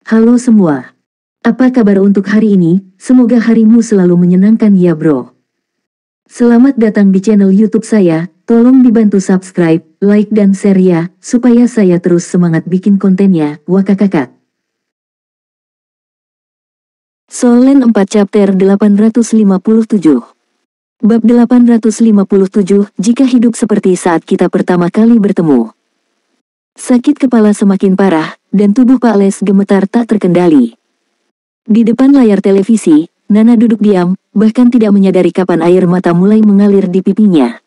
Halo semua. Apa kabar untuk hari ini? Semoga harimu selalu menyenangkan ya bro. Selamat datang di channel YouTube saya. Tolong dibantu subscribe, like dan share ya, supaya saya terus semangat bikin kontennya. Wakakakak. Solen 4 chapter 857. Bab 857, jika hidup seperti saat kita pertama kali bertemu. Sakit kepala semakin parah, dan tubuh Pak Les gemetar tak terkendali. Di depan layar televisi, Nana duduk diam, bahkan tidak menyadari kapan air mata mulai mengalir di pipinya.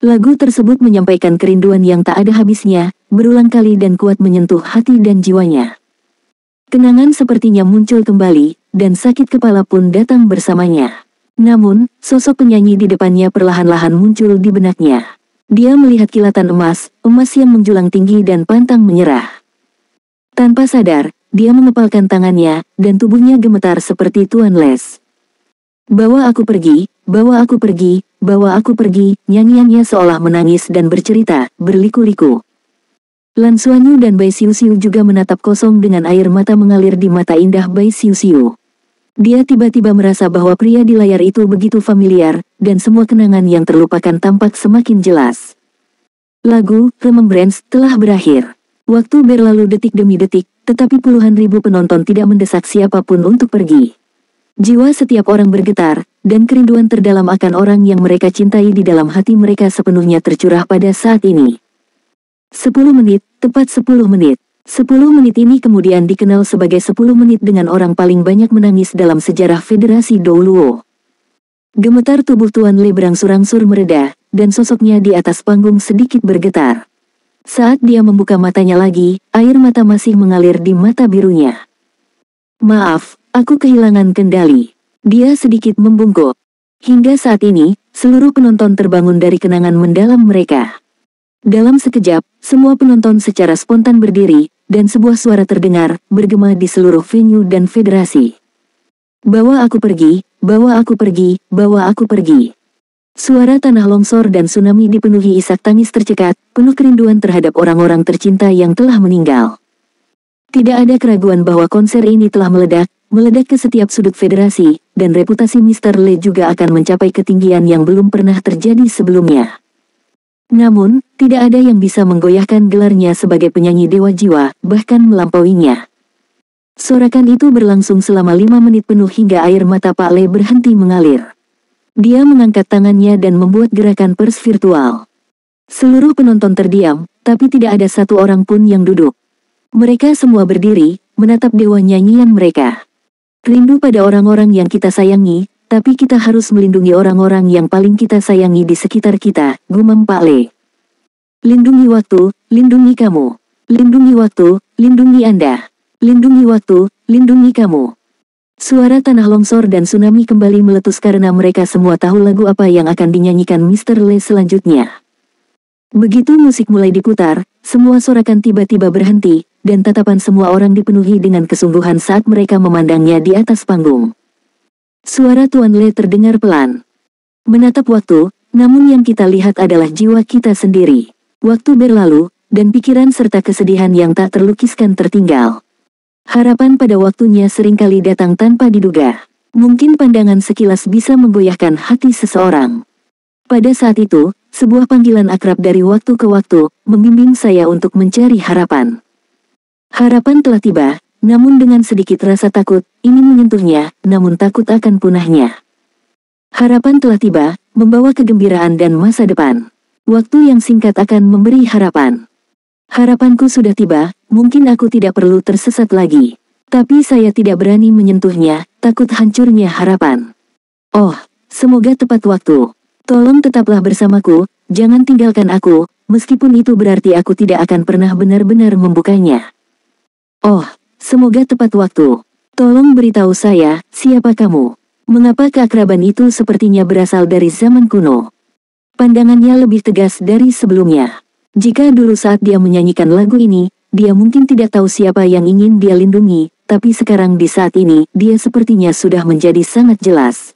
Lagu tersebut menyampaikan kerinduan yang tak ada habisnya, berulang kali dan kuat menyentuh hati dan jiwanya. Kenangan sepertinya muncul kembali, dan sakit kepala pun datang bersamanya. Namun, sosok penyanyi di depannya perlahan-lahan muncul di benaknya. Dia melihat kilatan emas yang menjulang tinggi dan pantang menyerah. Tanpa sadar, dia mengepalkan tangannya, dan tubuhnya gemetar seperti Tuan Les. Bawa aku pergi, bawa aku pergi, bawa aku pergi, nyanyiannya seolah menangis dan bercerita, berliku-liku. Lan Xuanyu dan Bai Xiuxiu juga menatap kosong dengan air mata mengalir di mata indah Bai Xiuxiu. Dia tiba-tiba merasa bahwa pria di layar itu begitu familiar, dan semua kenangan yang terlupakan tampak semakin jelas. Lagu, Remembrance, telah berakhir. Waktu berlalu detik demi detik, tetapi puluhan ribu penonton tidak mendesak siapapun untuk pergi. Jiwa setiap orang bergetar, dan kerinduan terdalam akan orang yang mereka cintai di dalam hati mereka sepenuhnya tercurah pada saat ini. 10 menit, tepat 10 menit. 10 menit ini kemudian dikenal sebagai 10 menit dengan orang paling banyak menangis dalam sejarah Federasi Douluo. Gemetar tubuh Tuan Le berangsur-angsur mereda, dan sosoknya di atas panggung sedikit bergetar. Saat dia membuka matanya lagi, air mata masih mengalir di mata birunya. Maaf, aku kehilangan kendali. Dia sedikit membungkuk. Hingga saat ini, seluruh penonton terbangun dari kenangan mendalam mereka. Dalam sekejap, semua penonton secara spontan berdiri, dan sebuah suara terdengar, bergema di seluruh venue dan federasi. Bawa aku pergi, bawa aku pergi, bawa aku pergi. Suara tanah longsor dan tsunami dipenuhi isak tangis tercekat, penuh kerinduan terhadap orang-orang tercinta yang telah meninggal. Tidak ada keraguan bahwa konser ini telah meledak ke setiap sudut federasi, dan reputasi Mr. Le juga akan mencapai ketinggian yang belum pernah terjadi sebelumnya. Namun, tidak ada yang bisa menggoyahkan gelarnya sebagai penyanyi dewa jiwa, bahkan melampauinya. Sorakan itu berlangsung selama 5 menit penuh hingga air mata Pak Le berhenti mengalir. Dia mengangkat tangannya dan membuat gerakan pers virtual. Seluruh penonton terdiam, tapi tidak ada satu orang pun yang duduk. Mereka semua berdiri, menatap dewa nyanyian mereka. Rindu pada orang-orang yang kita sayangi, tapi kita harus melindungi orang-orang yang paling kita sayangi di sekitar kita, gumam Pak Le. Lindungi waktu, lindungi kamu. Lindungi waktu, lindungi Anda. Lindungi waktu, lindungi kamu. Suara tanah longsor dan tsunami kembali meletus karena mereka semua tahu lagu apa yang akan dinyanyikan Mr. Le selanjutnya. Begitu musik mulai diputar, semua sorakan tiba-tiba berhenti, dan tatapan semua orang dipenuhi dengan kesungguhan saat mereka memandangnya di atas panggung. Suara Tuan Le terdengar pelan. Menatap waktu, namun yang kita lihat adalah jiwa kita sendiri. Waktu berlalu, dan pikiran serta kesedihan yang tak terlukiskan tertinggal. Harapan pada waktunya seringkali datang tanpa diduga. Mungkin pandangan sekilas bisa menggoyahkan hati seseorang. Pada saat itu, sebuah panggilan akrab dari waktu ke waktu, membimbing saya untuk mencari harapan. Harapan telah tiba. Namun dengan sedikit rasa takut, ingin menyentuhnya, namun takut akan punahnya. Harapan telah tiba, membawa kegembiraan dan masa depan. Waktu yang singkat akan memberi harapan. Harapanku sudah tiba, mungkin aku tidak perlu tersesat lagi. Tapi saya tidak berani menyentuhnya, takut hancurnya harapan. Oh, semoga tepat waktu. Tolong tetaplah bersamaku, jangan tinggalkan aku, meskipun itu berarti aku tidak akan pernah benar-benar membukanya. Oh, semoga tepat waktu. Tolong beritahu saya, siapa kamu? Mengapa keakraban itu sepertinya berasal dari zaman kuno? Pandangannya lebih tegas dari sebelumnya. Jika dulu saat dia menyanyikan lagu ini, dia mungkin tidak tahu siapa yang ingin dia lindungi, tapi sekarang di saat ini, dia sepertinya sudah menjadi sangat jelas.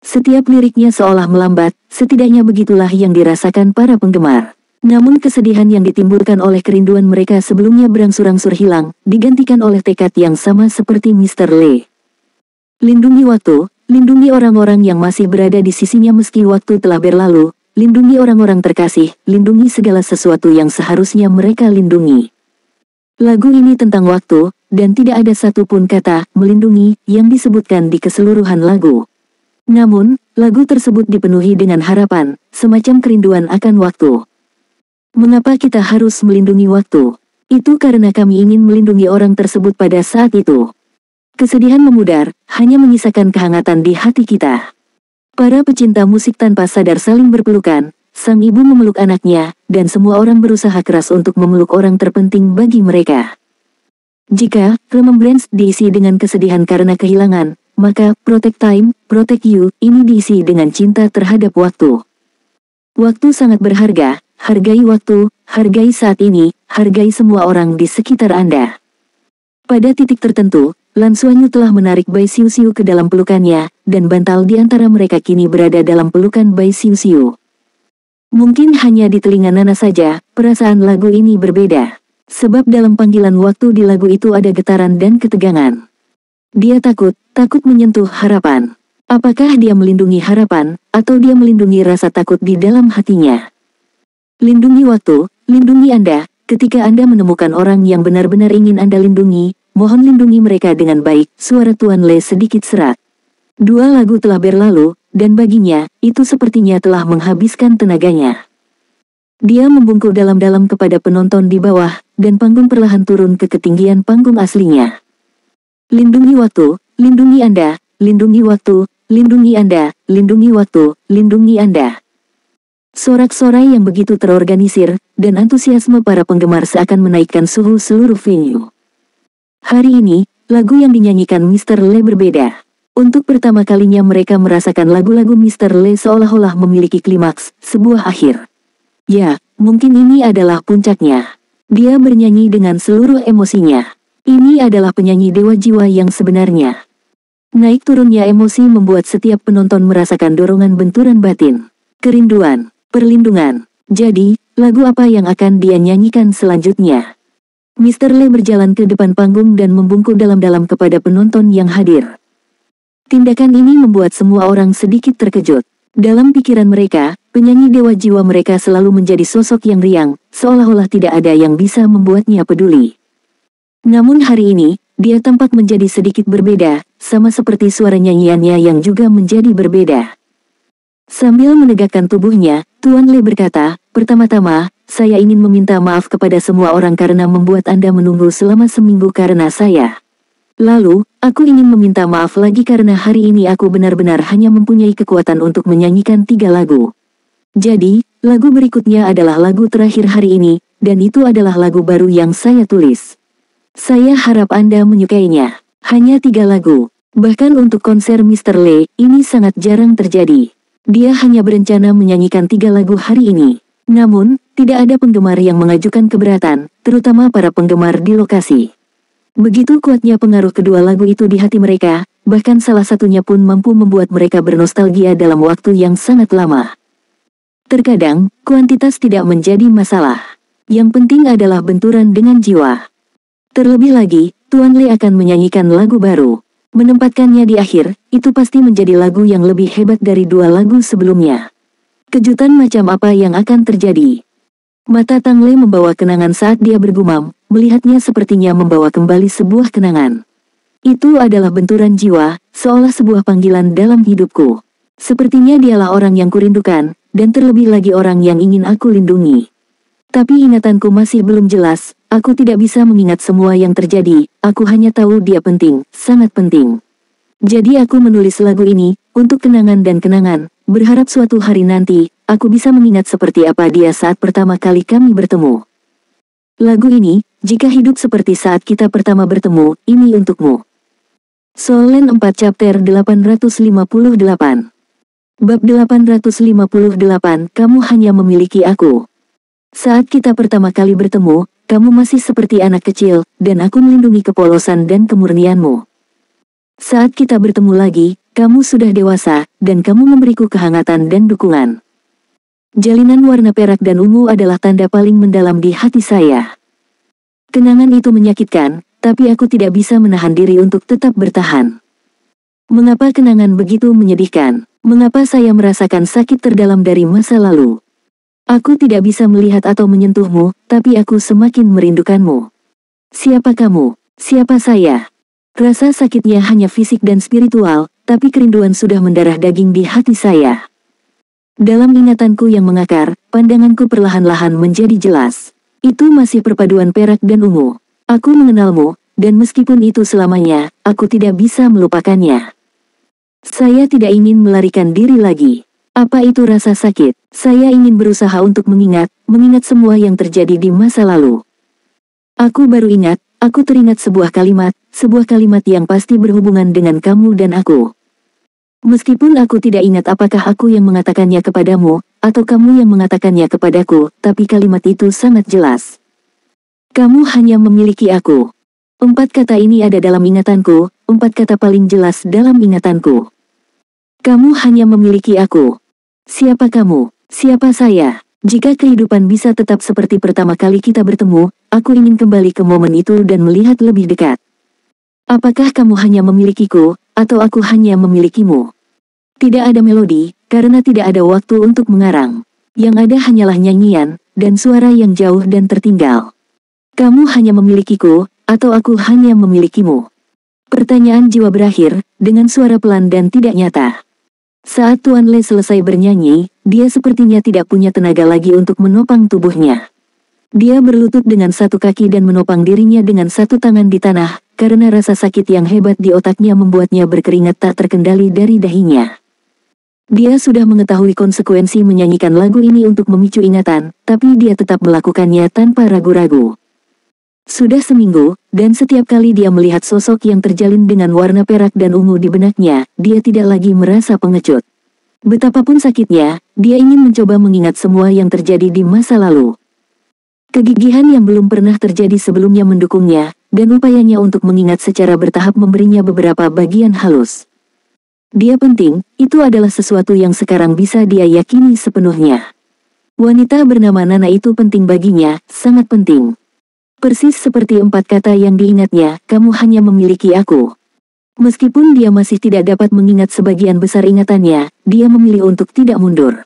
Setiap liriknya seolah melambat, setidaknya begitulah yang dirasakan para penggemar. Namun kesedihan yang ditimbulkan oleh kerinduan mereka sebelumnya berangsur-angsur hilang, digantikan oleh tekad yang sama seperti Mr. Lee. Lindungi waktu, lindungi orang-orang yang masih berada di sisinya meski waktu telah berlalu, lindungi orang-orang terkasih, lindungi segala sesuatu yang seharusnya mereka lindungi. Lagu ini tentang waktu, dan tidak ada satupun kata melindungi yang disebutkan di keseluruhan lagu. Namun, lagu tersebut dipenuhi dengan harapan, semacam kerinduan akan waktu. Mengapa kita harus melindungi waktu? Itu karena kami ingin melindungi orang tersebut pada saat itu. Kesedihan memudar, hanya menyisakan kehangatan di hati kita. Para pecinta musik tanpa sadar saling berpelukan, sang ibu memeluk anaknya, dan semua orang berusaha keras untuk memeluk orang terpenting bagi mereka. Jika Remembrance diisi dengan kesedihan karena kehilangan, maka Protect Time, Protect You ini diisi dengan cinta terhadap waktu. Waktu sangat berharga, hargai waktu, hargai saat ini, hargai semua orang di sekitar Anda. Pada titik tertentu, Lan Xuanyu telah menarik Bai Xiuxiu ke dalam pelukannya, dan bantal di antara mereka kini berada dalam pelukan Bai Xiuxiu. Mungkin hanya di telinga Nana saja, perasaan lagu ini berbeda. Sebab dalam panggilan waktu di lagu itu ada getaran dan ketegangan. Dia takut menyentuh harapan. Apakah dia melindungi harapan, atau dia melindungi rasa takut di dalam hatinya? Lindungi waktu, lindungi Anda, ketika Anda menemukan orang yang benar-benar ingin Anda lindungi, mohon lindungi mereka dengan baik, suara Tuan Le sedikit serak. Dua lagu telah berlalu, dan baginya, itu sepertinya telah menghabiskan tenaganya. Dia membungkuk dalam-dalam kepada penonton di bawah, dan panggung perlahan turun ke ketinggian panggung aslinya. Lindungi waktu, lindungi Anda, lindungi waktu, lindungi Anda, lindungi waktu, lindungi Anda. Sorak-sorai yang begitu terorganisir, dan antusiasme para penggemar seakan menaikkan suhu seluruh venue. Hari ini, lagu yang dinyanyikan Mr. Lee berbeda. Untuk pertama kalinya mereka merasakan lagu-lagu Mr. Lee seolah-olah memiliki klimaks, sebuah akhir. Ya, mungkin ini adalah puncaknya. Dia bernyanyi dengan seluruh emosinya. Ini adalah penyanyi dewa jiwa yang sebenarnya. Naik turunnya emosi membuat setiap penonton merasakan dorongan benturan batin, kerinduan, perlindungan. Jadi, lagu apa yang akan dia nyanyikan selanjutnya? Mr. Lee berjalan ke depan panggung dan membungkuk dalam-dalam kepada penonton yang hadir. Tindakan ini membuat semua orang sedikit terkejut. Dalam pikiran mereka, penyanyi dewa jiwa mereka selalu menjadi sosok yang riang, seolah-olah tidak ada yang bisa membuatnya peduli. Namun hari ini, dia tampak menjadi sedikit berbeda, sama seperti suara nyanyiannya yang juga menjadi berbeda. Sambil menegakkan tubuhnya, Tuan Le berkata, "Pertama-tama, saya ingin meminta maaf kepada semua orang karena membuat Anda menunggu selama seminggu karena saya. Lalu, aku ingin meminta maaf lagi karena hari ini aku benar-benar hanya mempunyai kekuatan untuk menyanyikan 3 lagu. Jadi, lagu berikutnya adalah lagu terakhir hari ini, dan itu adalah lagu baru yang saya tulis. Saya harap Anda menyukainya. Hanya 3 lagu. Bahkan untuk konser Mr. Lee, ini sangat jarang terjadi. Dia hanya berencana menyanyikan 3 lagu hari ini. Namun, tidak ada penggemar yang mengajukan keberatan, terutama para penggemar di lokasi. Begitu kuatnya pengaruh kedua lagu itu di hati mereka, bahkan salah satunya pun mampu membuat mereka bernostalgia dalam waktu yang sangat lama. Terkadang, kuantitas tidak menjadi masalah. Yang penting adalah benturan dengan jiwa. Terlebih lagi, Tuan Le akan menyanyikan lagu baru. Menempatkannya di akhir, itu pasti menjadi lagu yang lebih hebat dari 2 lagu sebelumnya. Kejutan macam apa yang akan terjadi? Mata Tang Le membawa kenangan saat dia bergumam, melihatnya sepertinya membawa kembali sebuah kenangan. Itu adalah benturan jiwa, seolah sebuah panggilan dalam hidupku. Sepertinya dialah orang yang kurindukan, dan terlebih lagi orang yang ingin aku lindungi. Tapi ingatanku masih belum jelas, aku tidak bisa mengingat semua yang terjadi, aku hanya tahu dia penting, sangat penting. Jadi aku menulis lagu ini, untuk kenangan dan kenangan, berharap suatu hari nanti, aku bisa mengingat seperti apa dia saat pertama kali kami bertemu. Lagu ini, jika hidup seperti saat kita pertama bertemu, ini untukmu. Solen 4 chapter 858. Bab 858, kamu hanya memiliki aku. Saat kita pertama kali bertemu, kamu masih seperti anak kecil, dan aku melindungi kepolosan dan kemurnianmu. Saat kita bertemu lagi, kamu sudah dewasa, dan kamu memberiku kehangatan dan dukungan. Jalinan warna perak dan ungu adalah tanda paling mendalam di hati saya. Kenangan itu menyakitkan, tapi aku tidak bisa menahan diri untuk tetap bertahan. Mengapa kenangan begitu menyedihkan? Mengapa saya merasakan sakit terdalam dari masa lalu? Aku tidak bisa melihat atau menyentuhmu, tapi aku semakin merindukanmu. Siapa kamu? Siapa saya? Rasa sakitnya hanya fisik dan spiritual, tapi kerinduan sudah mendarah daging di hati saya. Dalam ingatanku yang mengakar, pandanganku perlahan-lahan menjadi jelas. Itu masih perpaduan perak dan ungu. Aku mengenalmu, dan meskipun itu selamanya, aku tidak bisa melupakannya. Saya tidak ingin melarikan diri lagi. Apa itu rasa sakit? Saya ingin berusaha untuk mengingat semua yang terjadi di masa lalu. Aku baru ingat, aku teringat sebuah kalimat yang pasti berhubungan dengan kamu dan aku. Meskipun aku tidak ingat apakah aku yang mengatakannya kepadamu, atau kamu yang mengatakannya kepadaku, tapi kalimat itu sangat jelas. Kamu hanya memiliki aku. 4 kata ini ada dalam ingatanku, 4 kata paling jelas dalam ingatanku. Kamu hanya memiliki aku. Siapa kamu? Siapa saya? Jika kehidupan bisa tetap seperti pertama kali kita bertemu, aku ingin kembali ke momen itu dan melihat lebih dekat. Apakah kamu hanya memilikiku, atau aku hanya memilikimu? Tidak ada melodi, karena tidak ada waktu untuk mengarang. Yang ada hanyalah nyanyian, dan suara yang jauh dan tertinggal. Kamu hanya memilikiku, atau aku hanya memilikimu? Pertanyaan jiwa berakhir, dengan suara pelan dan tidak nyata. Saat Tuan Le selesai bernyanyi, dia sepertinya tidak punya tenaga lagi untuk menopang tubuhnya. Dia berlutut dengan satu kaki dan menopang dirinya dengan satu tangan di tanah, karena rasa sakit yang hebat di otaknya membuatnya berkeringat tak terkendali dari dahinya. Dia sudah mengetahui konsekuensi menyanyikan lagu ini untuk memicu ingatan, tapi dia tetap melakukannya tanpa ragu-ragu. Sudah seminggu, dan setiap kali dia melihat sosok yang terjalin dengan warna perak dan ungu di benaknya, dia tidak lagi merasa pengecut. Betapapun sakitnya, dia ingin mencoba mengingat semua yang terjadi di masa lalu. Kegigihan yang belum pernah terjadi sebelumnya mendukungnya, dan upayanya untuk mengingat secara bertahap memberinya beberapa bagian halus. Dia penting, itu adalah sesuatu yang sekarang bisa dia yakini sepenuhnya. Wanita bernama Nana itu penting baginya, sangat penting. Persis seperti 4 kata yang diingatnya, kamu hanya memiliki aku. Meskipun dia masih tidak dapat mengingat sebagian besar ingatannya, dia memilih untuk tidak mundur.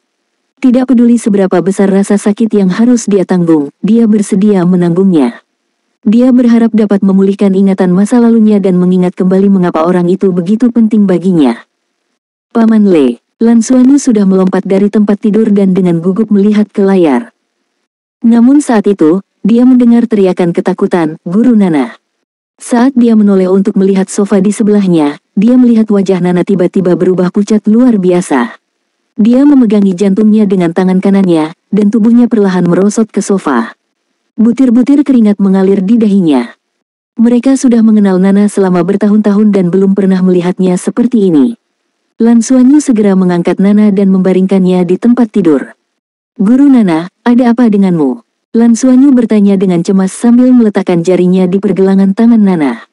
Tidak peduli seberapa besar rasa sakit yang harus dia tanggung, dia bersedia menanggungnya. Dia berharap dapat memulihkan ingatan masa lalunya dan mengingat kembali mengapa orang itu begitu penting baginya. Paman Le, Lan Xuanyu sudah melompat dari tempat tidur dan dengan gugup melihat ke layar. Namun saat itu, dia mendengar teriakan ketakutan, Guru Nana. Saat dia menoleh untuk melihat sofa di sebelahnya, dia melihat wajah Nana tiba-tiba berubah pucat luar biasa. Dia memegangi jantungnya dengan tangan kanannya, dan tubuhnya perlahan merosot ke sofa. Butir-butir keringat mengalir di dahinya. Mereka sudah mengenal Nana selama bertahun-tahun dan belum pernah melihatnya seperti ini. Lan Xuanyu segera mengangkat Nana dan membaringkannya di tempat tidur. Guru Nana, ada apa denganmu? Lan Xuanyu bertanya dengan cemas sambil meletakkan jarinya di pergelangan tangan Nana.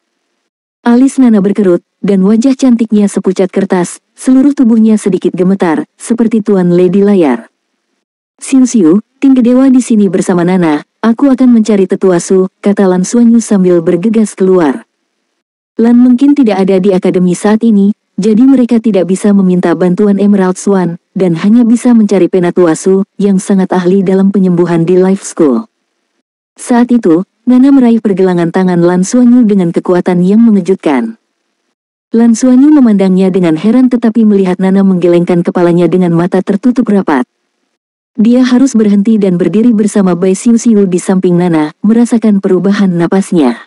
Alis Nana berkerut, dan wajah cantiknya sepucat kertas, seluruh tubuhnya sedikit gemetar, seperti Tuan Le di layar. Xiu, tinggi dewa di sini bersama Nana, aku akan mencari tetua Su, kata Lan Xuanyu sambil bergegas keluar. Lan mungkin tidak ada di akademi saat ini, jadi mereka tidak bisa meminta bantuan Emerald Swan, dan hanya bisa mencari Penatua Su, yang sangat ahli dalam penyembuhan di Life School. Saat itu, Nana meraih pergelangan tangan Lan Xuanyu dengan kekuatan yang mengejutkan. Lan Xuanyu memandangnya dengan heran tetapi melihat Nana menggelengkan kepalanya dengan mata tertutup rapat. Dia harus berhenti dan berdiri bersama Bai Xiu di samping Nana, merasakan perubahan napasnya.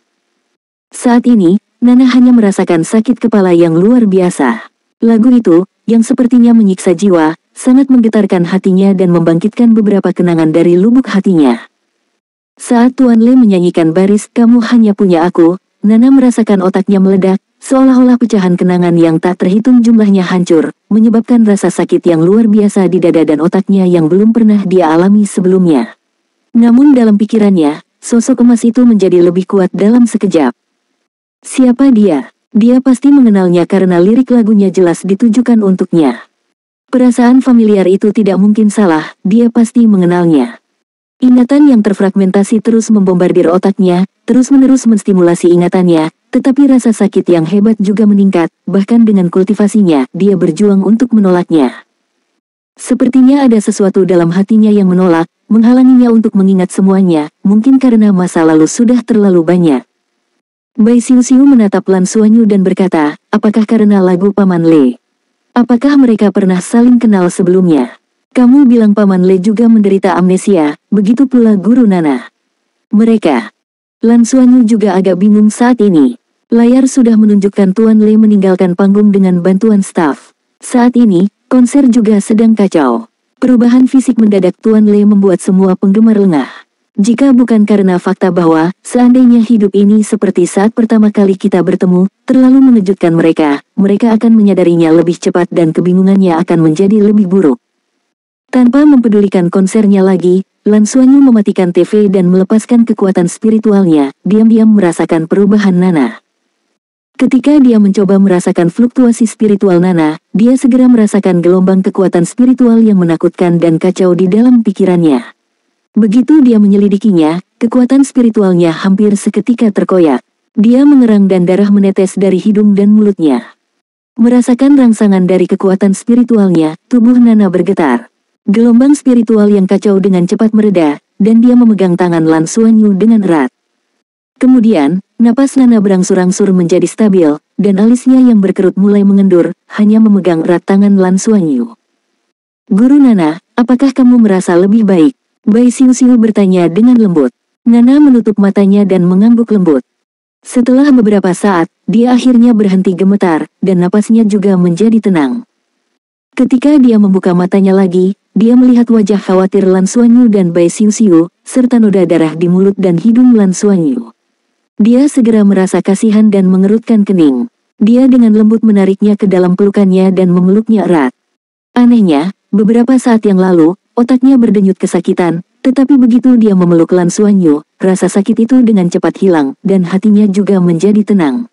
Saat ini, Nana hanya merasakan sakit kepala yang luar biasa. Lagu itu, yang sepertinya menyiksa jiwa, sangat menggetarkan hatinya dan membangkitkan beberapa kenangan dari lubuk hatinya. Saat Tuan Le menyanyikan baris "Kamu Hanya Punya Aku", Nana merasakan otaknya meledak, seolah-olah pecahan kenangan yang tak terhitung jumlahnya hancur, menyebabkan rasa sakit yang luar biasa di dada dan otaknya yang belum pernah dia alami sebelumnya. Namun dalam pikirannya, sosok emas itu menjadi lebih kuat dalam sekejap. Siapa dia? Dia pasti mengenalnya karena lirik lagunya jelas ditujukan untuknya. Perasaan familiar itu tidak mungkin salah, dia pasti mengenalnya. Ingatan yang terfragmentasi terus membombardir otaknya, terus-menerus menstimulasi ingatannya, tetapi rasa sakit yang hebat juga meningkat, bahkan dengan kultivasinya, dia berjuang untuk menolaknya. Sepertinya ada sesuatu dalam hatinya yang menolak, menghalanginya untuk mengingat semuanya, mungkin karena masa lalu sudah terlalu banyak. Bai Xiuxiu menatap Lan Xuanyu dan berkata, apakah karena lagu Paman Le? Apakah mereka pernah saling kenal sebelumnya? Kamu bilang Paman Le juga menderita amnesia, begitu pula Guru Nana. Mereka. Lan Xuanyu juga agak bingung saat ini. Layar sudah menunjukkan Tuan Le meninggalkan panggung dengan bantuan staf. Saat ini, konser juga sedang kacau. Perubahan fisik mendadak Tuan Le membuat semua penggemar lengah. Jika bukan karena fakta bahwa, seandainya hidup ini seperti saat pertama kali kita bertemu, terlalu mengejutkan mereka akan menyadarinya lebih cepat dan kebingungannya akan menjadi lebih buruk. Tanpa mempedulikan konsernya lagi, Lan Xuanyu mematikan TV dan melepaskan kekuatan spiritualnya, diam-diam merasakan perubahan Nana. Ketika dia mencoba merasakan fluktuasi spiritual Nana, dia segera merasakan gelombang kekuatan spiritual yang menakutkan dan kacau di dalam pikirannya. Begitu dia menyelidikinya, kekuatan spiritualnya hampir seketika terkoyak. Dia mengerang dan darah menetes dari hidung dan mulutnya. Merasakan rangsangan dari kekuatan spiritualnya, tubuh Nana bergetar. Gelombang spiritual yang kacau dengan cepat mereda, dan dia memegang tangan Lan Xuanyu dengan erat. Kemudian, napas Nana berangsur-angsur menjadi stabil, dan alisnya yang berkerut mulai mengendur, hanya memegang erat tangan Lan Xuanyu. Guru Nana, apakah kamu merasa lebih baik? Bai Xiuxiu bertanya dengan lembut. Nana menutup matanya dan mengangguk lembut. Setelah beberapa saat, dia akhirnya berhenti gemetar, dan napasnya juga menjadi tenang. Ketika dia membuka matanya lagi, dia melihat wajah khawatir Lan Xuanyu dan Bai Xiuxiu, serta noda darah di mulut dan hidung Lan Xuanyu. Dia segera merasa kasihan dan mengerutkan kening. Dia dengan lembut menariknya ke dalam pelukannya dan memeluknya erat. Anehnya, beberapa saat yang lalu, otaknya berdenyut kesakitan, tetapi begitu dia memeluk Lan Xuanyu, rasa sakit itu dengan cepat hilang, dan hatinya juga menjadi tenang.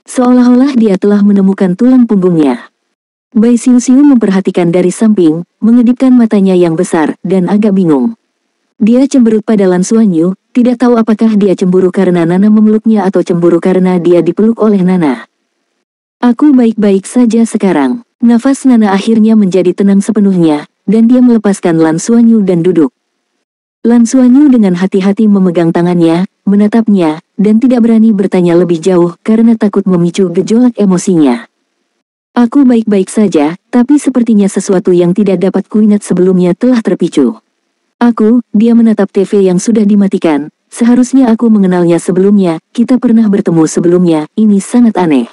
Seolah-olah dia telah menemukan tulang punggungnya. Bai Xiuxiu memperhatikan dari samping, mengedipkan matanya yang besar, dan agak bingung. Dia cemberut pada Lan Xuanyu, tidak tahu apakah dia cemburu karena Nana memeluknya atau cemburu karena dia dipeluk oleh Nana. Aku baik-baik saja sekarang. Nafas Nana akhirnya menjadi tenang sepenuhnya, dan dia melepaskan Lan Xuanyu dan duduk. Lan Xuanyu dengan hati-hati memegang tangannya, menatapnya, dan tidak berani bertanya lebih jauh karena takut memicu gejolak emosinya. Aku baik-baik saja, tapi sepertinya sesuatu yang tidak dapat kuingat sebelumnya telah terpicu. Dia menatap TV yang sudah dimatikan, seharusnya aku mengenalnya sebelumnya, kita pernah bertemu sebelumnya, ini sangat aneh.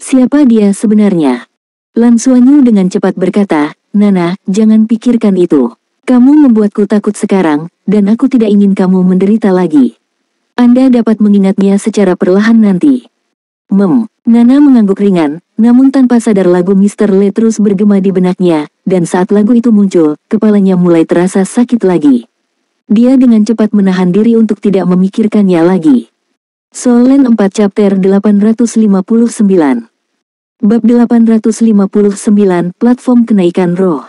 Siapa dia sebenarnya? Lan Xuanyu dengan cepat berkata, Nana, jangan pikirkan itu. Kamu membuatku takut sekarang, dan aku tidak ingin kamu menderita lagi. Anda dapat mengingatnya secara perlahan nanti. Nana mengangguk ringan, namun tanpa sadar lagu Mr. Le terus bergema di benaknya, dan saat lagu itu muncul, kepalanya mulai terasa sakit lagi. Dia dengan cepat menahan diri untuk tidak memikirkannya lagi. Solen 4 Chapter 859 Bab 859 Platform Kenaikan Roh.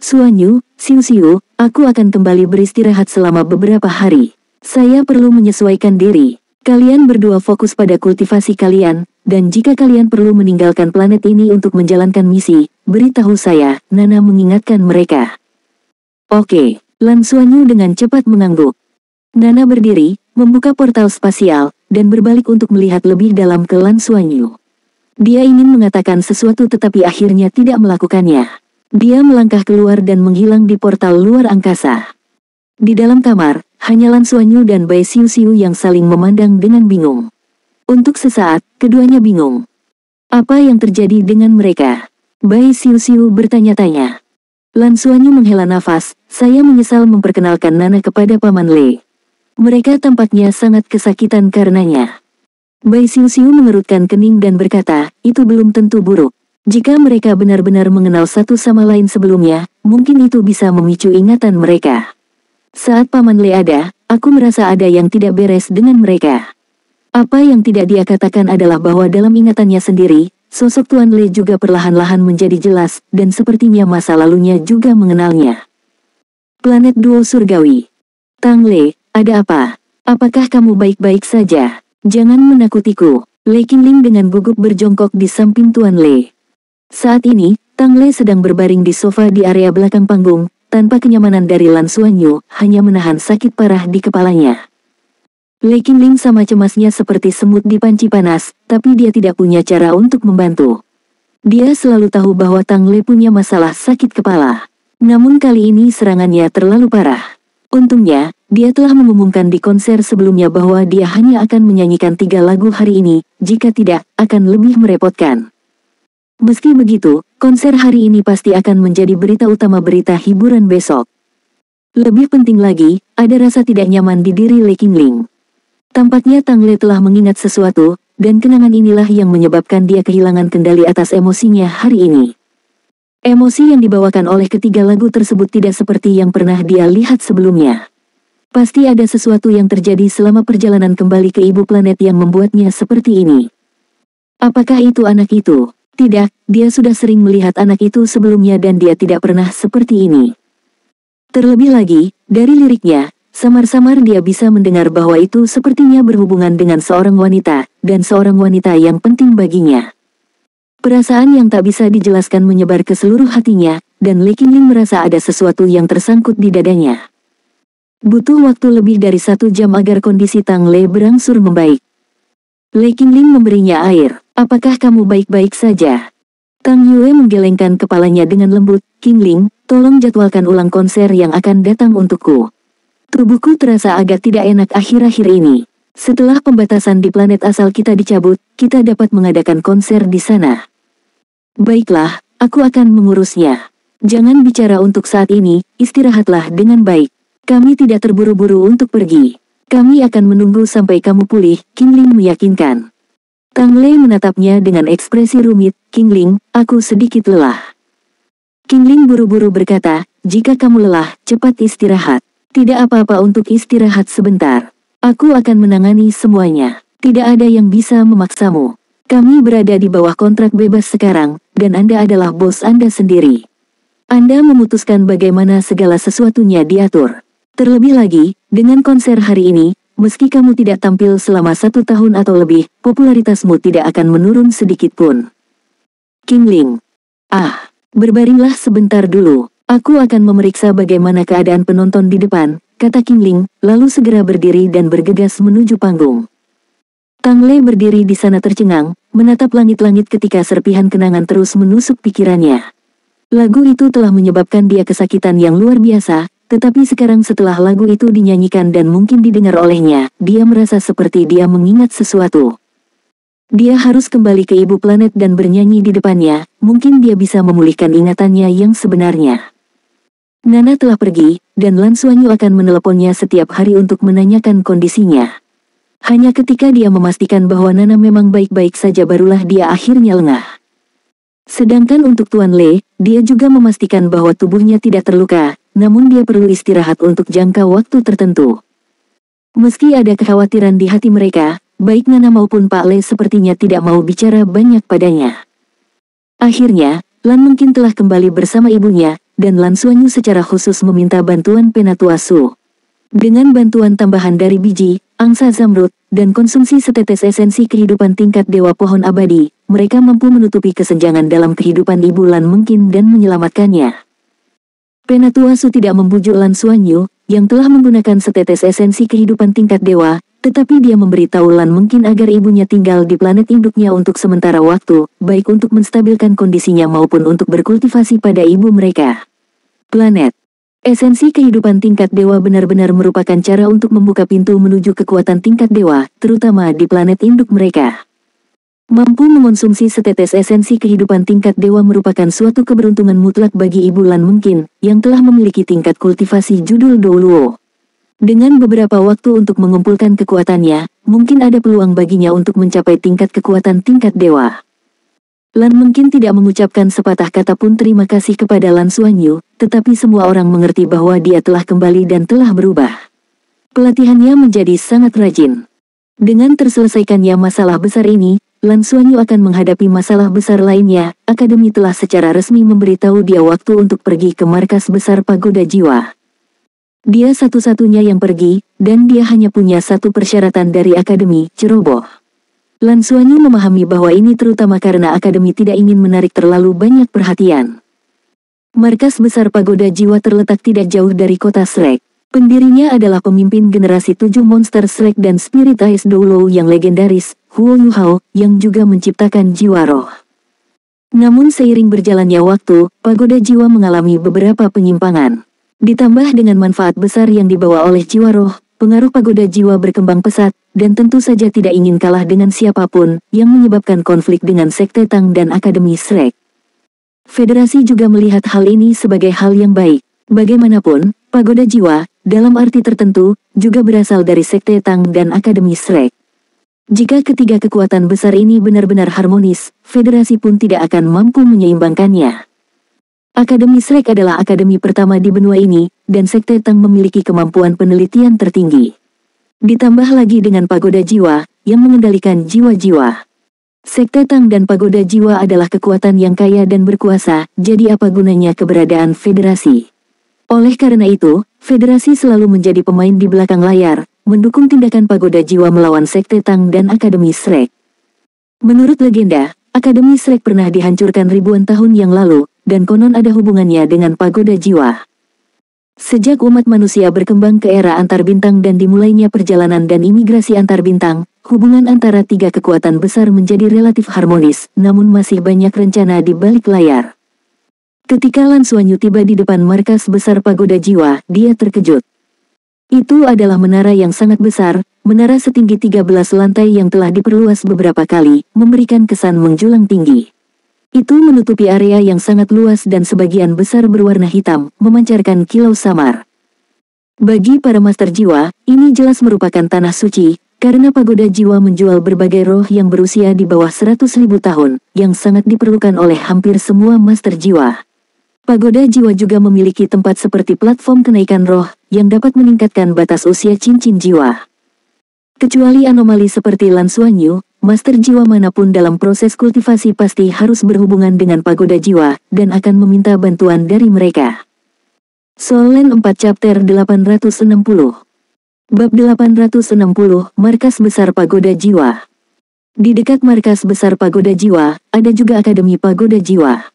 Xuanyu, Xiuxiu, aku akan kembali beristirahat selama beberapa hari. Saya perlu menyesuaikan diri. Kalian berdua fokus pada kultivasi kalian, dan jika kalian perlu meninggalkan planet ini untuk menjalankan misi, beritahu saya, Nana mengingatkan mereka. Oke, Lan Xuanyu dengan cepat mengangguk. Nana berdiri, membuka portal spasial, dan berbalik untuk melihat lebih dalam ke Lan Xuanyu. Dia ingin mengatakan sesuatu tetapi akhirnya tidak melakukannya. Dia melangkah keluar dan menghilang di portal luar angkasa. Di dalam kamar, hanya Lan Xuanyu dan Bai Xiuxiu yang saling memandang dengan bingung. Untuk sesaat, keduanya bingung. Apa yang terjadi dengan mereka? Bai Xiuxiu bertanya-tanya. Lan Xuanyu menghela nafas, saya menyesal memperkenalkan Nana kepada Paman Le. Mereka tampaknya sangat kesakitan karenanya. Bai Xiuxiu mengerutkan kening dan berkata, itu belum tentu buruk. Jika mereka benar-benar mengenal satu sama lain sebelumnya, mungkin itu bisa memicu ingatan mereka. Saat Paman Le ada, aku merasa ada yang tidak beres dengan mereka. Apa yang tidak dia katakan adalah bahwa dalam ingatannya sendiri, sosok Tuan Le juga perlahan-lahan menjadi jelas, dan sepertinya masa lalunya juga mengenalnya. Planet Duo Surgawi. Tang Le, ada apa? Apakah kamu baik-baik saja? Jangan menakutiku. Le Qingling dengan gugup berjongkok di samping Tuan Le. Saat ini, Tang Le sedang berbaring di sofa di area belakang panggung, tanpa kenyamanan dari Lan Xuanyu, hanya menahan sakit parah di kepalanya. Le Qingling sama cemasnya seperti semut di panci panas, tapi dia tidak punya cara untuk membantu. Dia selalu tahu bahwa Tang Le punya masalah sakit kepala. Namun kali ini serangannya terlalu parah. Untungnya, dia telah mengumumkan di konser sebelumnya bahwa dia hanya akan menyanyikan 3 lagu hari ini, jika tidak, akan lebih merepotkan. Meski begitu, konser hari ini pasti akan menjadi berita utama berita hiburan besok. Lebih penting lagi, ada rasa tidak nyaman di diri Le Qingling. Tampaknya Tang Le telah mengingat sesuatu, dan kenangan inilah yang menyebabkan dia kehilangan kendali atas emosinya hari ini. Emosi yang dibawakan oleh ketiga lagu tersebut tidak seperti yang pernah dia lihat sebelumnya. Pasti ada sesuatu yang terjadi selama perjalanan kembali ke ibu planet yang membuatnya seperti ini. Apakah itu anak itu? Tidak, dia sudah sering melihat anak itu sebelumnya dan dia tidak pernah seperti ini. Terlebih lagi, dari liriknya, samar-samar dia bisa mendengar bahwa itu sepertinya berhubungan dengan seorang wanita, dan seorang wanita yang penting baginya. Perasaan yang tak bisa dijelaskan menyebar ke seluruh hatinya, dan Le Qingling merasa ada sesuatu yang tersangkut di dadanya. Butuh waktu lebih dari 1 jam agar kondisi Tang Le berangsur membaik. Le Qingling memberinya air. Apakah kamu baik-baik saja? Tang Yue menggelengkan kepalanya dengan lembut. Qingling, tolong jadwalkan ulang konser yang akan datang untukku. Tubuhku terasa agak tidak enak akhir-akhir ini. Setelah pembatasan di planet asal kita dicabut, kita dapat mengadakan konser di sana. Baiklah, aku akan mengurusnya. Jangan bicara untuk saat ini, istirahatlah dengan baik. Kami tidak terburu-buru untuk pergi. Kami akan menunggu sampai kamu pulih, Qingling meyakinkan. Tang Le menatapnya dengan ekspresi rumit. Qingling, aku sedikit lelah. Qingling buru-buru berkata, jika kamu lelah, cepat istirahat. Tidak apa-apa untuk istirahat sebentar. Aku akan menangani semuanya. Tidak ada yang bisa memaksamu. Kami berada di bawah kontrak bebas sekarang, dan Anda adalah bos Anda sendiri. Anda memutuskan bagaimana segala sesuatunya diatur. Terlebih lagi, dengan konser hari ini, meski kamu tidak tampil selama 1 tahun atau lebih, popularitasmu tidak akan menurun sedikit pun. Qingling. Berbaringlah sebentar dulu. Aku akan memeriksa bagaimana keadaan penonton di depan, kata Qingling, lalu segera berdiri dan bergegas menuju panggung. Tang Le berdiri di sana tercengang, menatap langit-langit ketika serpihan kenangan terus menusuk pikirannya. Lagu itu telah menyebabkan dia kesakitan yang luar biasa, tetapi sekarang setelah lagu itu dinyanyikan dan mungkin didengar olehnya, dia merasa seperti dia mengingat sesuatu. Dia harus kembali ke ibu planet dan bernyanyi di depannya, mungkin dia bisa memulihkan ingatannya yang sebenarnya. Nana telah pergi, dan Lan Xuanyu akan meneleponnya setiap hari untuk menanyakan kondisinya. Hanya ketika dia memastikan bahwa Nana memang baik-baik saja barulah dia akhirnya lengah. Sedangkan untuk Tuan Le, dia juga memastikan bahwa tubuhnya tidak terluka, namun dia perlu istirahat untuk jangka waktu tertentu. Meski ada kekhawatiran di hati mereka, baik Nana maupun Pak Le sepertinya tidak mau bicara banyak padanya. Akhirnya, Lan mungkin telah kembali bersama ibunya, dan Lan Xuanyu secara khusus meminta bantuan Penatua Su. Dengan bantuan tambahan dari biji, angsa zamrud, dan konsumsi setetes esensi kehidupan tingkat dewa pohon abadi, mereka mampu menutupi kesenjangan dalam kehidupan ibu Lan mungkin dan menyelamatkannya. Penatua Su tidak membujuk Lan Xuanyu, yang telah menggunakan setetes esensi kehidupan tingkat dewa, tetapi dia memberitahu Lan mungkin agar ibunya tinggal di planet induknya untuk sementara waktu, baik untuk menstabilkan kondisinya maupun untuk berkultivasi pada ibu mereka. Planet. Esensi kehidupan tingkat dewa benar-benar merupakan cara untuk membuka pintu menuju kekuatan tingkat dewa, terutama di planet induk mereka. Mampu mengonsumsi setetes esensi kehidupan tingkat dewa merupakan suatu keberuntungan mutlak bagi ibu Lan mungkin, yang telah memiliki tingkat kultivasi judul Douluo. Dengan beberapa waktu untuk mengumpulkan kekuatannya, mungkin ada peluang baginya untuk mencapai tingkat kekuatan tingkat dewa. Lan mungkin tidak mengucapkan sepatah kata pun terima kasih kepada Lan Xuanyu, tetapi semua orang mengerti bahwa dia telah kembali dan telah berubah. Pelatihannya menjadi sangat rajin. Dengan terselesaikannya masalah besar ini, Lan Xuanyu akan menghadapi masalah besar lainnya. Akademi telah secara resmi memberitahu dia waktu untuk pergi ke markas besar Pagoda Jiwa. Dia satu-satunya yang pergi, dan dia hanya punya satu persyaratan dari akademi, ceroboh. Lan Xuanyu memahami bahwa ini terutama karena akademi tidak ingin menarik terlalu banyak perhatian. Markas besar Pagoda Jiwa terletak tidak jauh dari kota Shrek. Pendirinya adalah pemimpin generasi 7 monster Shrek dan Spirit Ice Doulo yang legendaris, Huo Yuhao, yang juga menciptakan jiwa roh. Namun seiring berjalannya waktu, Pagoda Jiwa mengalami beberapa penyimpangan. Ditambah dengan manfaat besar yang dibawa oleh jiwa roh, pengaruh Pagoda Jiwa berkembang pesat, dan tentu saja tidak ingin kalah dengan siapapun, yang menyebabkan konflik dengan Sekte Tang dan Akademi Shrek. Federasi juga melihat hal ini sebagai hal yang baik. Bagaimanapun, Pagoda Jiwa, dalam arti tertentu, juga berasal dari Sekte Tang dan Akademi Shrek. Jika ketiga kekuatan besar ini benar-benar harmonis, federasi pun tidak akan mampu menyeimbangkannya. Akademi Shrek adalah akademi pertama di benua ini, dan Sekte Tang memiliki kemampuan penelitian tertinggi. Ditambah lagi dengan Pagoda Jiwa, yang mengendalikan jiwa-jiwa. Sekte Tang dan Pagoda Jiwa adalah kekuatan yang kaya dan berkuasa, jadi apa gunanya keberadaan federasi? Oleh karena itu, federasi selalu menjadi pemain di belakang layar, mendukung tindakan Pagoda Jiwa melawan Sekte Tang dan Akademi Shrek. Menurut legenda, Akademi Shrek pernah dihancurkan ribuan tahun yang lalu, dan konon ada hubungannya dengan Pagoda Jiwa. Sejak umat manusia berkembang ke era antar bintang dan dimulainya perjalanan dan imigrasi antar bintang, hubungan antara tiga kekuatan besar menjadi relatif harmonis, namun masih banyak rencana di balik layar. Ketika Lan Xuanyu tiba di depan markas besar Pagoda Jiwa, dia terkejut. Itu adalah menara yang sangat besar, menara setinggi 13 lantai yang telah diperluas beberapa kali, memberikan kesan menjulang tinggi. Itu menutupi area yang sangat luas dan sebagian besar berwarna hitam, memancarkan kilau samar. Bagi para master jiwa, ini jelas merupakan tanah suci, karena Pagoda Jiwa menjual berbagai roh yang berusia di bawah 100.000 tahun, yang sangat diperlukan oleh hampir semua master jiwa. Pagoda Jiwa juga memiliki tempat seperti platform kenaikan roh, yang dapat meningkatkan batas usia cincin jiwa. Kecuali anomali seperti Lan Xuanyu, master jiwa manapun dalam proses kultivasi pasti harus berhubungan dengan Pagoda Jiwa, dan akan meminta bantuan dari mereka. Soul Land 4 Chapter 860 Bab 860, Markas Besar Pagoda Jiwa. Di dekat markas besar Pagoda Jiwa, ada juga Akademi Pagoda Jiwa.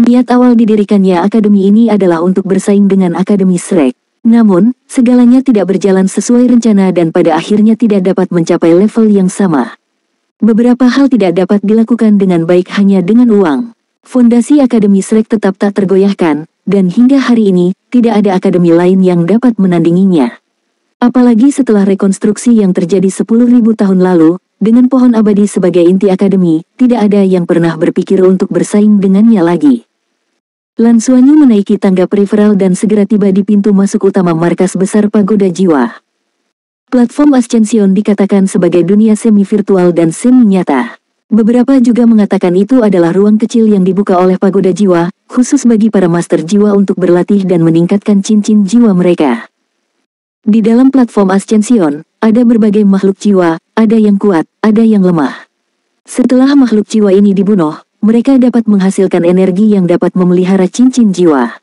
Niat awal didirikannya akademi ini adalah untuk bersaing dengan Akademi Shrek. Namun, segalanya tidak berjalan sesuai rencana dan pada akhirnya tidak dapat mencapai level yang sama. Beberapa hal tidak dapat dilakukan dengan baik hanya dengan uang. Fondasi Akademi Shrek tetap tak tergoyahkan, dan hingga hari ini, tidak ada akademi lain yang dapat menandinginya. Apalagi setelah rekonstruksi yang terjadi 10.000 tahun lalu, dengan pohon abadi sebagai inti akademi, tidak ada yang pernah berpikir untuk bersaing dengannya lagi. Lan Xuanyu menaiki tangga periferal dan segera tiba di pintu masuk utama markas besar Pagoda Jiwa. Platform Ascension dikatakan sebagai dunia semi-virtual dan semi-nyata. Beberapa juga mengatakan itu adalah ruang kecil yang dibuka oleh Pagoda Jiwa, khusus bagi para master jiwa untuk berlatih dan meningkatkan cincin jiwa mereka. Di dalam platform Ascension, ada berbagai makhluk jiwa, ada yang kuat, ada yang lemah. Setelah makhluk jiwa ini dibunuh, mereka dapat menghasilkan energi yang dapat memelihara cincin jiwa.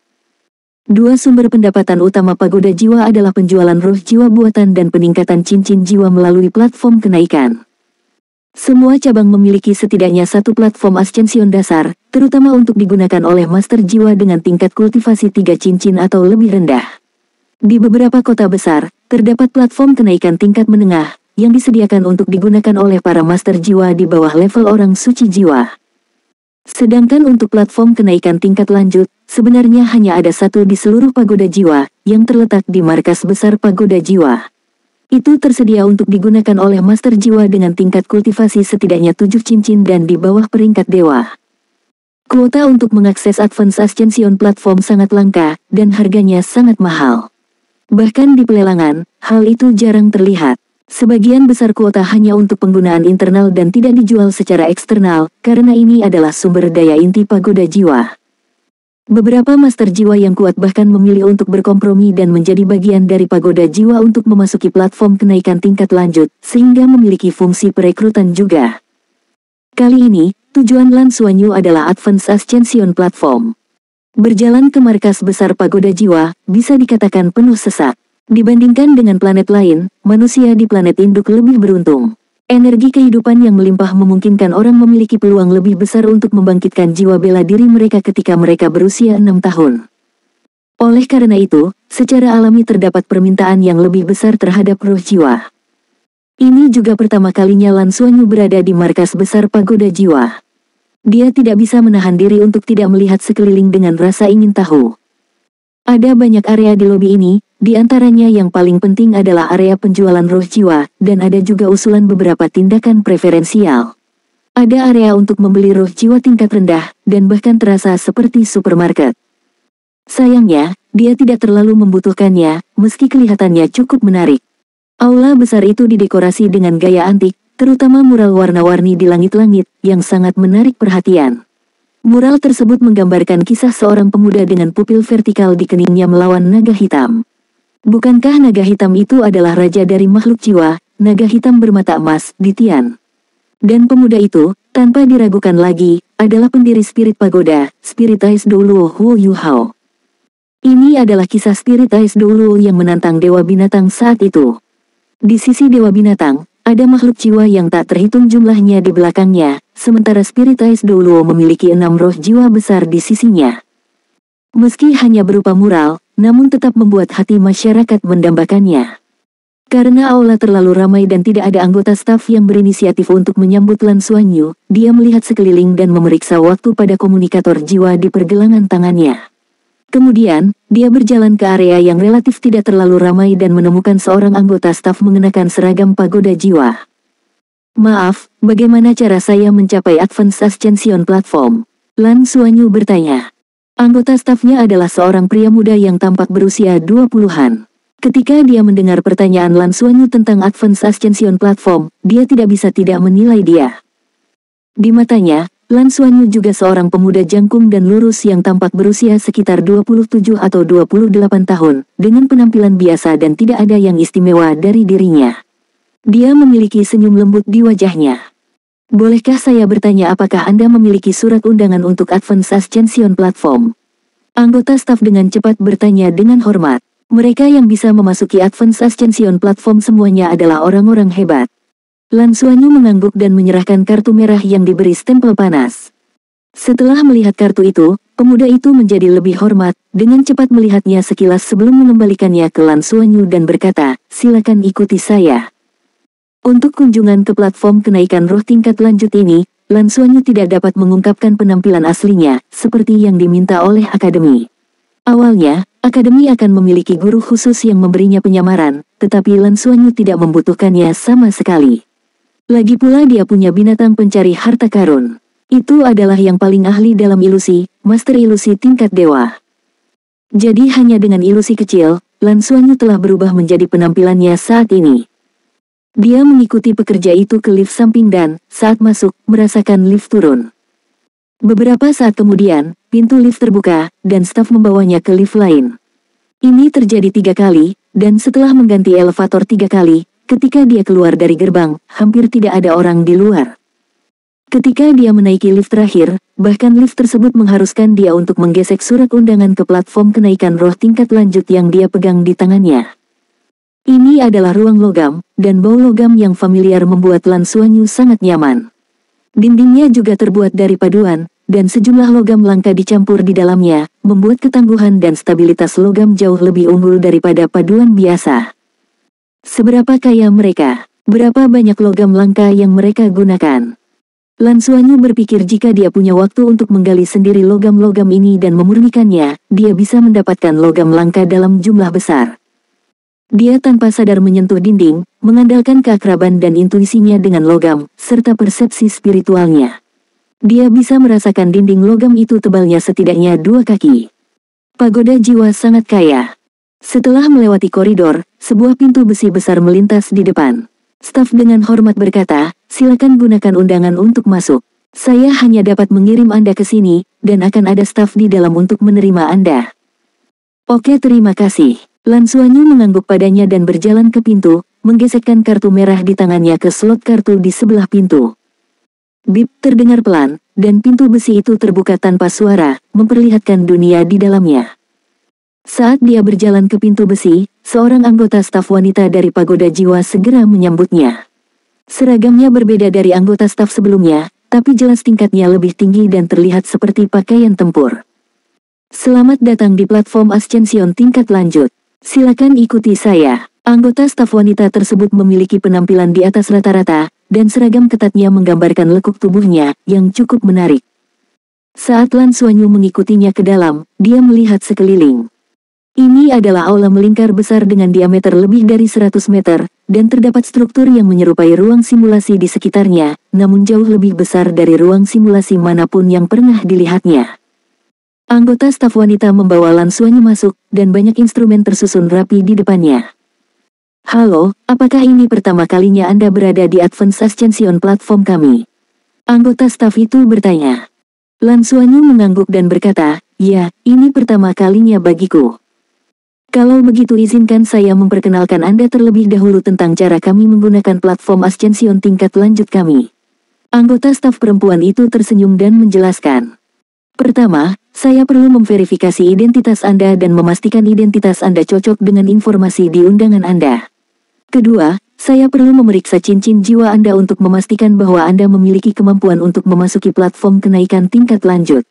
Dua sumber pendapatan utama Pagoda Jiwa adalah penjualan roh jiwa buatan dan peningkatan cincin jiwa melalui platform kenaikan. Semua cabang memiliki setidaknya satu platform Ascension dasar, terutama untuk digunakan oleh master jiwa dengan tingkat kultivasi 3 cincin atau lebih rendah. Di beberapa kota besar, terdapat platform kenaikan tingkat menengah, yang disediakan untuk digunakan oleh para master jiwa di bawah level orang suci jiwa. Sedangkan untuk platform kenaikan tingkat lanjut, sebenarnya hanya ada satu di seluruh Pagoda Jiwa, yang terletak di markas besar Pagoda Jiwa. Itu tersedia untuk digunakan oleh master jiwa dengan tingkat kultivasi setidaknya 7 cincin dan di bawah peringkat dewa. Kuota untuk mengakses Advance Ascension platform sangat langka, dan harganya sangat mahal. Bahkan di pelelangan, hal itu jarang terlihat. Sebagian besar kuota hanya untuk penggunaan internal dan tidak dijual secara eksternal, karena ini adalah sumber daya inti Pagoda Jiwa. Beberapa master jiwa yang kuat bahkan memilih untuk berkompromi dan menjadi bagian dari Pagoda Jiwa untuk memasuki platform kenaikan tingkat lanjut, sehingga memiliki fungsi perekrutan juga. Kali ini, tujuan Lan Xuanyu adalah Advanced Ascension Platform. Berjalan ke markas besar Pagoda Jiwa, bisa dikatakan penuh sesak. Dibandingkan dengan planet lain, manusia di planet induk lebih beruntung. Energi kehidupan yang melimpah memungkinkan orang memiliki peluang lebih besar untuk membangkitkan jiwa bela diri mereka ketika mereka berusia 6 tahun. Oleh karena itu, secara alami terdapat permintaan yang lebih besar terhadap roh jiwa. Ini juga pertama kalinya Lan Xuanyu berada di markas besar Pagoda Jiwa. Dia tidak bisa menahan diri untuk tidak melihat sekeliling dengan rasa ingin tahu. Ada banyak area di lobi ini, di antaranya yang paling penting adalah area penjualan roh jiwa, dan ada juga usulan beberapa tindakan preferensial. Ada area untuk membeli roh jiwa tingkat rendah, dan bahkan terasa seperti supermarket. Sayangnya, dia tidak terlalu membutuhkannya, meski kelihatannya cukup menarik. Aula besar itu didekorasi dengan gaya antik, terutama mural warna-warni di langit-langit, yang sangat menarik perhatian. Mural tersebut menggambarkan kisah seorang pemuda dengan pupil vertikal di keningnya melawan naga hitam. Bukankah naga hitam itu adalah raja dari makhluk jiwa, naga hitam bermata emas, di Tian? Dan pemuda itu, tanpa diragukan lagi, adalah pendiri Spirit Pagoda, Spirit Ice Douluo Hu Yu Hao. Ini adalah kisah Spirit Ice Douluo yang menantang Dewa Binatang saat itu. Di sisi Dewa Binatang, ada makhluk jiwa yang tak terhitung jumlahnya di belakangnya, sementara Spirit Ice Douluo memiliki 6 roh jiwa besar di sisinya. Meski hanya berupa mural, namun tetap membuat hati masyarakat mendambakannya. Karena aula terlalu ramai dan tidak ada anggota staf yang berinisiatif untuk menyambut Lan Xuanyu, dia melihat sekeliling dan memeriksa waktu pada komunikator jiwa di pergelangan tangannya. Kemudian, dia berjalan ke area yang relatif tidak terlalu ramai dan menemukan seorang anggota staf mengenakan seragam Pagoda Jiwa. Maaf, bagaimana cara saya mencapai Advanced Ascension Platform? Lan Xuanyu bertanya. Anggota stafnya adalah seorang pria muda yang tampak berusia 20-an. Ketika dia mendengar pertanyaan Lan Xuanyu tentang Advanced Ascension Platform, dia tidak bisa tidak menilai dia. Di matanya, Lan Xuanyu juga seorang pemuda jangkung dan lurus yang tampak berusia sekitar 27 atau 28 tahun, dengan penampilan biasa dan tidak ada yang istimewa dari dirinya. Dia memiliki senyum lembut di wajahnya. Bolehkah saya bertanya apakah Anda memiliki surat undangan untuk Advanced Ascension Platform? Anggota staf dengan cepat bertanya dengan hormat. Mereka yang bisa memasuki Advanced Ascension Platform semuanya adalah orang-orang hebat. Lan Xuanyu mengangguk dan menyerahkan kartu merah yang diberi stempel panas. Setelah melihat kartu itu, pemuda itu menjadi lebih hormat, dengan cepat melihatnya sekilas sebelum mengembalikannya ke Lan Xuanyu dan berkata, silakan ikuti saya. Untuk kunjungan ke platform kenaikan roh tingkat lanjut ini, Lan Xuanyu tidak dapat mengungkapkan penampilan aslinya, seperti yang diminta oleh akademi. Awalnya, akademi akan memiliki guru khusus yang memberinya penyamaran, tetapi Lan Xuanyu tidak membutuhkannya sama sekali. Lagi pula dia punya binatang pencari harta karun. Itu adalah yang paling ahli dalam ilusi, master ilusi tingkat dewa. Jadi hanya dengan ilusi kecil, Lan Xuanyu telah berubah menjadi penampilannya saat ini. Dia mengikuti pekerja itu ke lift samping dan, saat masuk, merasakan lift turun. Beberapa saat kemudian, pintu lift terbuka, dan staf membawanya ke lift lain. Ini terjadi 3 kali, dan setelah mengganti elevator 3 kali, ketika dia keluar dari gerbang, hampir tidak ada orang di luar. Ketika dia menaiki lift terakhir, bahkan lift tersebut mengharuskan dia untuk menggesek surat undangan ke platform kenaikan roh tingkat lanjut yang dia pegang di tangannya. Ini adalah ruang logam, dan bau logam yang familiar membuat Lan Xuanyu sangat nyaman. Dindingnya juga terbuat dari paduan, dan sejumlah logam langka dicampur di dalamnya, membuat ketangguhan dan stabilitas logam jauh lebih unggul daripada paduan biasa. Seberapa kaya mereka? Berapa banyak logam langka yang mereka gunakan? Lan Xuanyu berpikir jika dia punya waktu untuk menggali sendiri logam-logam ini dan memurnikannya, dia bisa mendapatkan logam langka dalam jumlah besar. Dia tanpa sadar menyentuh dinding, mengandalkan keakraban dan intuisinya dengan logam, serta persepsi spiritualnya. Dia bisa merasakan dinding logam itu tebalnya setidaknya 2 kaki. Pagoda jiwa sangat kaya. Setelah melewati koridor, sebuah pintu besi besar melintas di depan. Staf dengan hormat berkata, silakan gunakan undangan untuk masuk. Saya hanya dapat mengirim Anda ke sini, dan akan ada staf di dalam untuk menerima Anda. Oke, terima kasih. Lan Xuanyu mengangguk padanya dan berjalan ke pintu, menggesekkan kartu merah di tangannya ke slot kartu di sebelah pintu. Bip terdengar pelan, dan pintu besi itu terbuka tanpa suara, memperlihatkan dunia di dalamnya. Saat dia berjalan ke pintu besi, seorang anggota staf wanita dari Pagoda Jiwa segera menyambutnya. Seragamnya berbeda dari anggota staf sebelumnya, tapi jelas tingkatnya lebih tinggi dan terlihat seperti pakaian tempur. Selamat datang di platform Ascension tingkat lanjut. Silakan ikuti saya. Anggota staf wanita tersebut memiliki penampilan di atas rata-rata, dan seragam ketatnya menggambarkan lekuk tubuhnya, yang cukup menarik. Saat Lan Xuanyu mengikutinya ke dalam, dia melihat sekeliling. Ini adalah aula melingkar besar dengan diameter lebih dari 100 meter, dan terdapat struktur yang menyerupai ruang simulasi di sekitarnya, namun jauh lebih besar dari ruang simulasi manapun yang pernah dilihatnya. Anggota staf wanita membawa Lan Xuanyu masuk, dan banyak instrumen tersusun rapi di depannya. Halo, apakah ini pertama kalinya Anda berada di Advanced Ascension platform kami? Anggota staf itu bertanya. Lan Xuanyu mengangguk dan berkata, ya, ini pertama kalinya bagiku. Kalau begitu izinkan saya memperkenalkan Anda terlebih dahulu tentang cara kami menggunakan platform Ascension tingkat lanjut kami. Anggota staf perempuan itu tersenyum dan menjelaskan. Pertama, saya perlu memverifikasi identitas Anda dan memastikan identitas Anda cocok dengan informasi di undangan Anda. Kedua, saya perlu memeriksa cincin jiwa Anda untuk memastikan bahwa Anda memiliki kemampuan untuk memasuki platform kenaikan tingkat lanjut.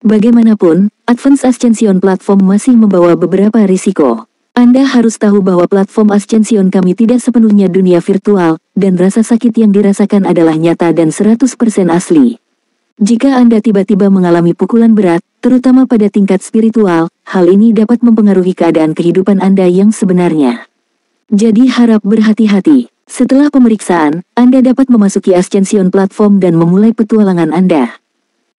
Bagaimanapun, Advanced Ascension platform masih membawa beberapa risiko. Anda harus tahu bahwa platform Ascension kami tidak sepenuhnya dunia virtual, dan rasa sakit yang dirasakan adalah nyata dan 100% asli. Jika Anda tiba-tiba mengalami pukulan berat, terutama pada tingkat spiritual, hal ini dapat mempengaruhi keadaan kehidupan Anda yang sebenarnya. Jadi harap berhati-hati. Setelah pemeriksaan, Anda dapat memasuki Ascension platform dan memulai petualangan Anda.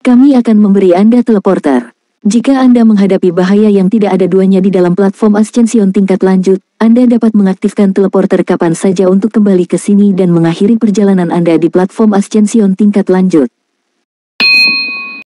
Kami akan memberi Anda teleporter. Jika Anda menghadapi bahaya yang tidak ada duanya di dalam platform Ascension tingkat lanjut, Anda dapat mengaktifkan teleporter kapan saja untuk kembali ke sini dan mengakhiri perjalanan Anda di platform Ascension tingkat lanjut.